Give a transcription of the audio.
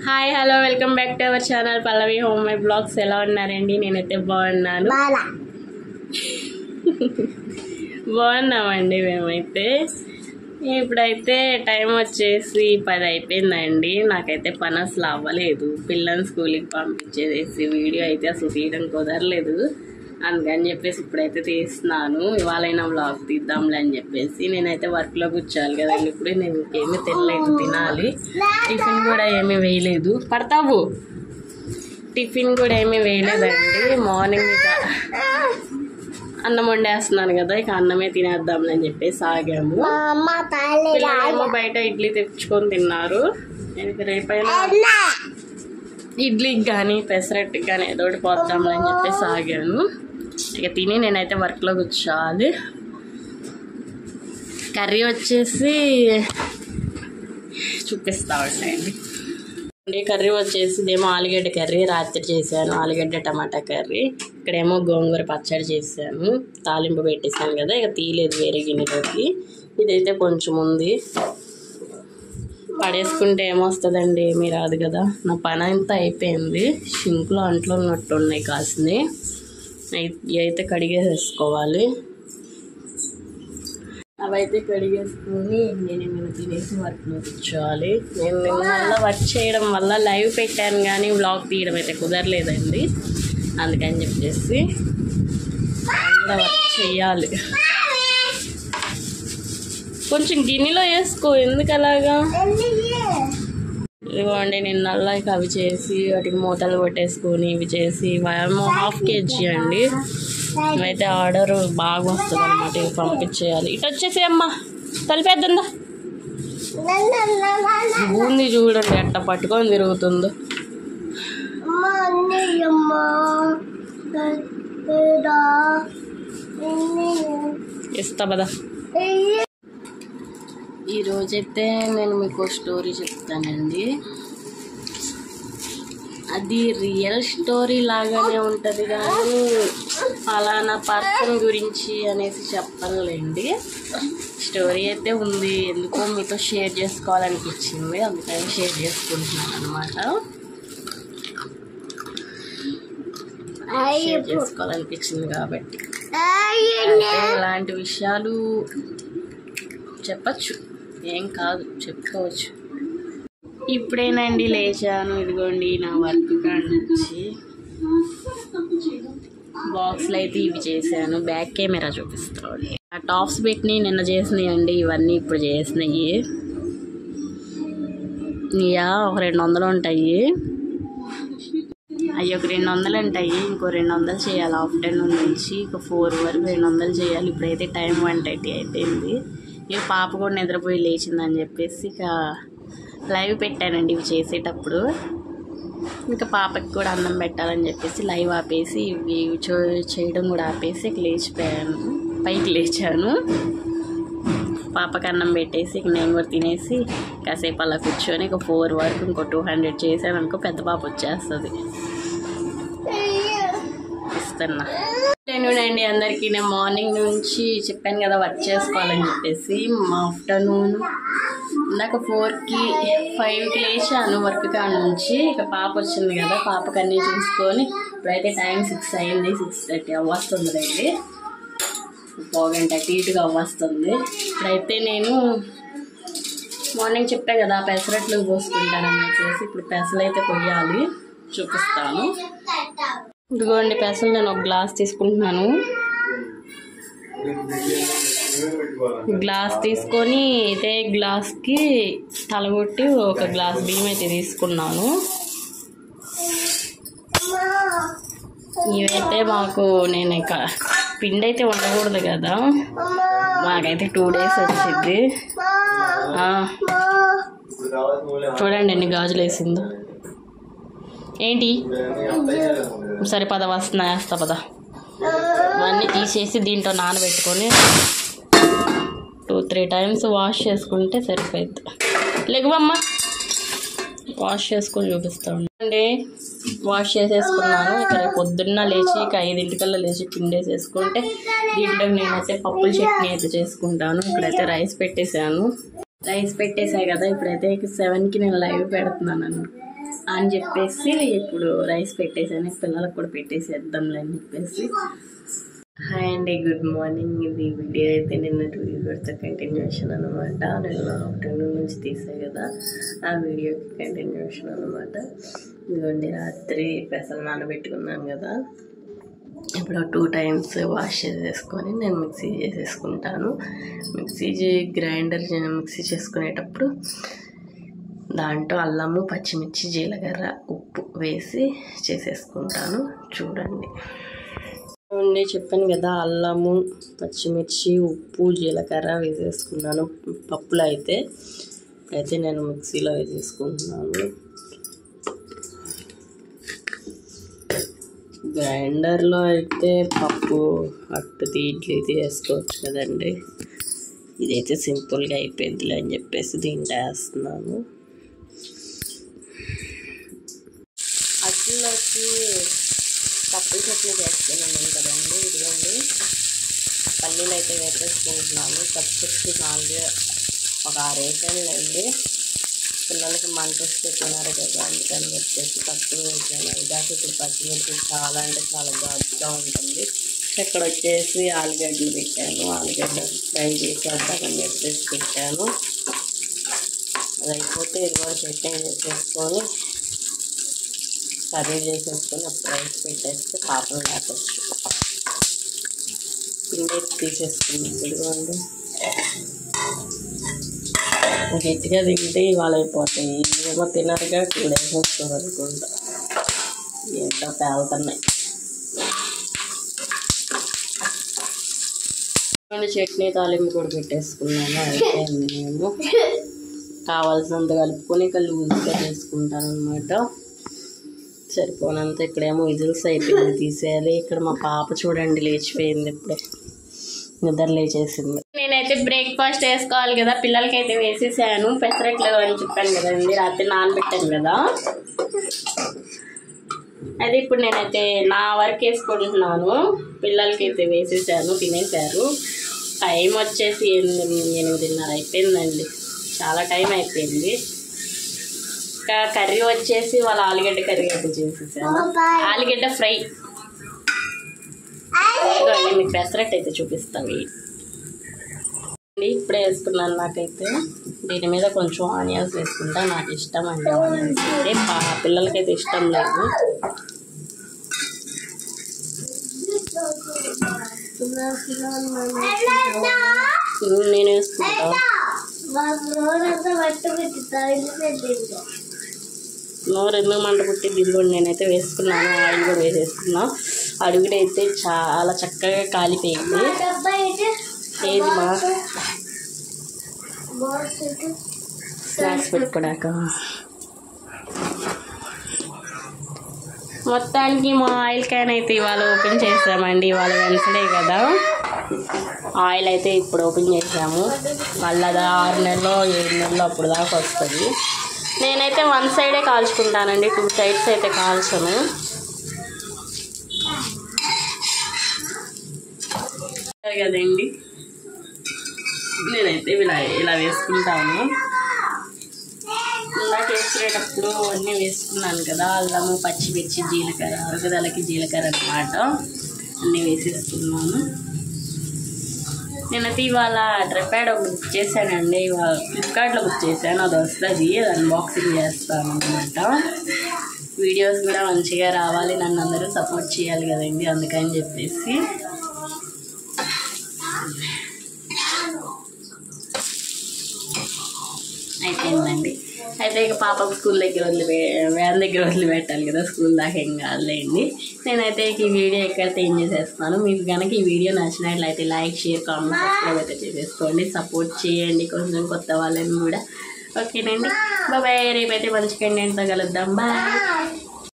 Hi hello welcome back to our channel Pallavi home made blogs. ఎలా ఉన్నారండి? నేనైతే బాగున్నాను. బాగున్నామండి మేమైతే. ఇప్పుడైతే టైం వచ్చేసి 10 అయిపోయిందండి. నాకైతే పని అసలు అవ్వలేదు. పిల్లల్ని స్కూల్కి పంపించేసి వీడియో అయితే అసలు తీయడం కుదరలేదు. అందుకని చెప్పేసి ఇప్పుడైతే తీస్తున్నాను. ఇవాళైనా బ్లాగ్ తీద్దాంలే అని చెప్పేసి నేనైతే వర్క్లో కూర్చోవాలి కదండి. ఇప్పుడు నేను ఇంకేమీ తినలేదు, తినాలి. టిఫిన్ కూడా ఏమీ వేయలేదు. పడతావు? టిఫిన్ కూడా ఏమీ వేయలేదండి. మార్నింగ్ ఇక అన్నం వండేస్తున్నాను కదా, ఇక అన్నమే తినేద్దాంలే అని చెప్పేసి ఆగాము. పిల్లలేమో బయట ఇడ్లీ తెచ్చుకొని తిన్నారు. నేను రేపైనా ఇడ్లీకి కానీ పెసరట్టుకి కానీ ఏదో ఒకటి పోద్దాంలే అని చెప్పేసి ఆగాను. ఇక తిని నేనైతే వర్క్లో కూర్చోవాలి. కర్రీ వచ్చేసి చూపిస్తా ఉంటాయండి. కర్రీ వచ్చేసి ఇదేమో ఆలుగడ్డ కర్రీ, రాత్రి చేశాను. ఆలుగడ్డ టమాటా కర్రీ. ఇక్కడేమో గోంగూర పచ్చడి చేశాను. తాలింపు పెట్టేసాను కదా, ఇక తీయలేదు వేరే గిన్నెలోకి. ఇదైతే కొంచెం ఉంది. పడేసుకుంటే ఏమొస్తుందండి, ఏమీ రాదు కదా. నా పని అంతా అయిపోయింది. షింక్లో అంట్లో ఉన్నట్టు ఉన్నాయి కాసిని. అయితే కడిగేసేసుకోవాలి. అవైతే కడిగేసుకొని నేను ఏమైనా తినేసి వర్క్లో కూర్చోవాలి. నేను నిన్న వర్క్ చేయడం వల్ల లైవ్ పెట్టాను కానీ వ్లాగ్ తీయడం అయితే కుదరలేదండి. అందుకని చెప్పేసి వర్క్ చేయాలి. కొంచెం గిన్నెలో వేసుకో, ఎందుకు అలాగా? ఇదిగోండి నిన్నల్లా ఇక అవి చేసి వాటికి మూతలు కొట్టేసుకొని ఇవి చేసి ఏమో 1/2 kg అండి. ఇవైతే ఆర్డర్ బాగా వస్తుంది అనమాట. ఇవి పంపించేయాలి. ఇటు వచ్చేసి అమ్మ తలిపేద్దా. బూంది చూడండి ఎట్ట పట్టుకొని తిరుగుతుందో. ఇస్తా పదా. ఈరోజైతే నేను మీకు స్టోరీ చెప్తానండి. అది రియల్ స్టోరీ లాగానే ఉంటుంది కానీ ఫలానా పర్సన్ గురించి అనేసి చెప్పనులేండి. స్టోరీ అయితే ఉంది, ఎందుకో మీతో షేర్ చేసుకోవాలనిపించింది, అందుకని షేర్ చేసుకుంటున్నాను అనమాట. షేర్ చేసుకోవాలనిపించింది కాబట్టి ఇలాంటి విషయాలు చెప్పచ్చు, ఏం కాదు, చెప్పుకోవచ్చు. ఇప్పుడేనండి లేచాను. ఇదిగోండి నా వర్క్ కాడ నుంచి బాక్స్లో అయితే ఇవి చేశాను. బ్యాక్ కెమెరా చూపిస్తాను. ఆ టాప్స్ పెట్టి నిన్న చేసినాయి అండి. ఇవన్నీ ఇప్పుడు చేసినాయి. ఇయా ఒక 200 ఉంటాయి. అవి ఒక 200 ఉంటాయి. ఇంకో 200 చేయాలి. ఆఫ్టర్నూన్ నుంచి ఇక 4 వరకు 200 చేయాలి. ఇప్పుడైతే టైం 1:30 అయిపోయింది. ఇక పాప కూడా నిద్రపోయి లేచిందని చెప్పేసి ఇక లైవ్ పెట్టానండి ఇవి చేసేటప్పుడు. ఇంకా పాపకి కూడా అన్నం పెట్టాలని చెప్పేసి లైవ్ ఆపేసి ఇవి చేయడం కూడా ఆపేసి ఇక లేచిపోయాను. పైకి లేచాను. పాపకి అన్నం పెట్టేసి ఇక నేను కూడా తినేసి కాసేపు అలా కూర్చొని ఇక 4 వరకు ఇంకో 200 చేశాను అనుకో పెద్ద పాప వచ్చేస్తుంది. ఇస్తున్నా అండి అందరికీ. నేను మార్నింగ్ నుంచి చెప్పాను కదా వర్క్ చేసుకోవాలని చెప్పేసి. ఆఫ్టర్నూన్ ఇందాక 4కి 5కి లేచాను వర్క్ కాడ నుంచి. ఇక పాప వచ్చింది కదా, పాపకి అన్నీ చూసుకొని ఇప్పుడైతే టైం 6 అయింది. 6:30 అవ్వస్తుంది రండి. పోగంట అటు అవ్వస్తుంది. ఇప్పుడైతే నేను మార్నింగ్ చెప్పా కదా పెసరట్లు పోసుకుంటానని చెప్పేసి ఇప్పుడు పెసలు అయితే కొయ్యాలి, చూపిస్తాను. ఇదిగోండి పెసలు నేను ఒక గ్లాస్ తీసుకుంటున్నాను. గ్లాస్ తీసుకొని ఇదే గ్లాస్కి తలగొట్టి ఒక గ్లాస్ బియ్యం అయితే తీసుకున్నాను. ఇవైతే మాకు నేను ఇక పిండి అయితే ఉండకూడదు కదా, మాకైతే 2 days వచ్చింది. చూడండి ఎన్ని గాజులు వేసిందో. ఏంటి సరే పద వస్తున్నా, వేస్తా పద. ఇవన్నీ తీసేసి దీంట్లో నానబెట్టుకొని 2-3 times వాష్ చేసుకుంటే సరిపోయింది. లేకువమ్మ వాష్ చేసుకొని చూపిస్తా ఉండండి. వాష్ చేసేసుకున్నాను. ఇక్కడ పొద్దున్న లేచి ఇక 5 లేచి పిండేసేసుకుంటే దీంట్లో నేనైతే పప్పుల చట్నీ అయితే చేసుకుంటాను. ఇక్కడైతే రైస్ పెట్టేశాను. రైస్ పెట్టేసాయి కదా, ఇప్పుడైతే 7కి నేను లైవ్ పెడుతున్నాను. అని చెప్పేసి ఇప్పుడు రైస్ పెట్టేసాను, పిల్లలకు కూడా పెట్టేసేద్దాంలే అని చెప్పేసి. హాయ్ అండి, గుడ్ మార్నింగ్. ఇది వీడియో అయితే నిన్నటి వీడియోతో కంటిన్యూషన్ అనమాట. నేను ఆఫ్టర్నూన్ నుంచి తీసాను కదా, ఆ వీడియోకి కంటిన్యూషన్ అనమాట. ఇదిగోండి, రాత్రి పెసలు నానబెట్టుకున్నాను కదా, ఇప్పుడు 2 times వాష్ చేసేసుకొని నేను మిక్సీ చేసేసుకుంటాను. గ్రైండర్ మిక్సీ చేసుకునేటప్పుడు దాంట్లో అల్లము, పచ్చిమిర్చి, జీలకర్ర, ఉప్పు వేసి చేసేసుకుంటాను. చూడండి, చెప్పాను కదా, అల్లము, పచ్చిమిర్చి, ఉప్పు, జీలకర్ర వేసేసుకున్నాను పప్పులో. అయితే నేను మిక్సీలో వేసేసుకుంటున్నాను. గ్రైండర్లో అయితే పప్పు అట్టుది, ఇడ్లీది వేసుకోవచ్చు కదండి. ఇదైతే సింపుల్గా అయిపోయిందిలే అని చెప్పేసి దీంట్లో వేస్తున్నాను. అట్లకి పప్పుల చట్నీ చేస్తున్నాను కదండి. ఇదిగోండి, పల్లీలు అయితే వేసేసుకుంటున్నాను. పచ్చిమిర్చి 4 ఒక 6 వేసానులేండి. పిల్లలకి మంట వస్తే తినారు కదా, అందుకని చెప్పేసి తక్కువ వేసాను. ఇదాక ఇప్పుడు పచ్చిమిర్చి చాలా అంటే చాలా ఘాటుగా ఉంటుంది. ఇక్కడ వచ్చేసి ఆలుగడ్డలు పెట్టాను. ఆలుగడ్డ ఫ్రై చేసేద్దామని చెప్పేసి పెట్టాను. అది అయిపోతే ఇది కూడా చట్నీ చేసేసుకొని కర్రీ చేసేసుకొని అప్పుడు రైస్ పెట్టేస్తే పాపం లేకొచ్చు. పిండి తీసేసుకున్నాం. ఇదిగోండి, గట్టిగా తింటే ఇవాళ అయిపోతాయి. ఏమో తినరుగా 2 days వస్తుంది అనుకుంటా. ఏంటో పేలుతున్నాయి. చట్నీ తాలింపు కూడా పెట్టేసుకున్నాను. అయిపోయింది. నేను కావాల్సినంత కలుపుకొని లూజ్గా చేసుకుంటాను అనమాట. సరిపోనంత. ఇక్కడేమో విజిల్స్ అయిపోయింది, తీసేయాలి. ఇక్కడ మా పాప చూడండి లేచిపోయింది, ఇప్పుడే నిద్ర లేచేసింది. నేనైతే బ్రేక్ఫాస్ట్ వేసుకోవాలి కదా, పిల్లలకైతే వేసేసాను. పెసరట్లు అని చెప్పాను కదండి, రాత్రి నానబెట్టాను కదా. అయితే ఇప్పుడు నేనైతే నా వర్క్ వేసుకుంటున్నాను. పిల్లలకైతే వేసేసాను, తినేసారు. టైం వచ్చేసి 8:30 అయిపోయిందండి. చాలా టైం అయిపోయింది. ఇంకా కర్రీ వచ్చేసి వాళ్ళ ఆలుగడ్డ కర్రీ అయితే చేసేసాను. ఆలుగడ్డ ఫ్రై. మీకు పెసరట్టు అయితే చూపిస్తాను. ఇప్పుడే వేసుకున్నాను. నాకైతే దీని మీద కొంచెం ఆనియన్స్ వేసుకుంటా, నాకు ఇష్టం అండి ఆనియన్స్. అయితే పిల్లలకైతే ఇష్టం లేదు. నేను వేసుకుంటా. నోరు ఎందుకు మంట పుట్టి దీనిలో నేనైతే వేసుకున్నాను. ఆయిల్ కూడా వేసేసుకున్నా. అడుగుడైతే చాలా చక్కగా కాలిపోయింది. ఏది మా స్నాక్స్ పెట్టుకోడాక మొత్తానికి మా ఆయిల్ క్యాన్ అయితే ఇవాళ ఓపెన్ చేసామండి. ఇవాళ వెన్స్డే కదా, ఆయిల్ అయితే ఇప్పుడు ఓపెన్ చేసాము. మళ్ళీ అది 6 నెలలో 7 నెలలో అప్పుడు దాకా వస్తుంది. నేనైతే 1 సైడే కాల్చుకుంటానండి, 2 sides అయితే కాల్చను. కదండి, నేనైతే ఇలా వేసుకుంటాను. ఇలా చేసుకునేటప్పుడు అన్నీ వేసుకున్నాను కదా, అల్లము, పచ్చిమిర్చి, జీలకర్ర, అరుగుదలకి జీలకర్ర అన్నమాట, అన్నీ వేసేసుకున్నాను. నేనైతే ఇవాళ ట్రైపాడ్ ఒకటి బుక్ చేశానండి. ఇవాళ ఫ్లిప్కార్ట్లో బుక్ చేశాను. అది వస్తుంది, అది అన్బాక్సింగ్ చేస్తాను అనమాట. వీడియోస్ కూడా మంచిగా రావాలి, నన్ను అందరూ సపోర్ట్ చేయాలి కదండి, అందుకని చెప్పేసి. అయిపోయిందండి. అయితే ఇక పాపకు స్కూల్ దగ్గర వ్యాన్ దగ్గర వదిలిపెట్టాలి కదా, స్కూల్ దాకా ఏం కాదులేండి. నేనైతే ఈ వీడియో ఎక్కడైతే ఏం చేసేస్తాను. మీకు కనుక ఈ వీడియో నచ్చినట్లయితే లైక్, షేర్, కామెంట్, సబ్స్క్రైబ్ అయితే చేసేసుకోండి. సపోర్ట్ చేయండి కొంచెం కొత్త వాళ్ళని కూడా. ఓకేనండి, బాయ్. రేపైతే మంచి కంటెంట్తో కలుద్దాం. బాయ్.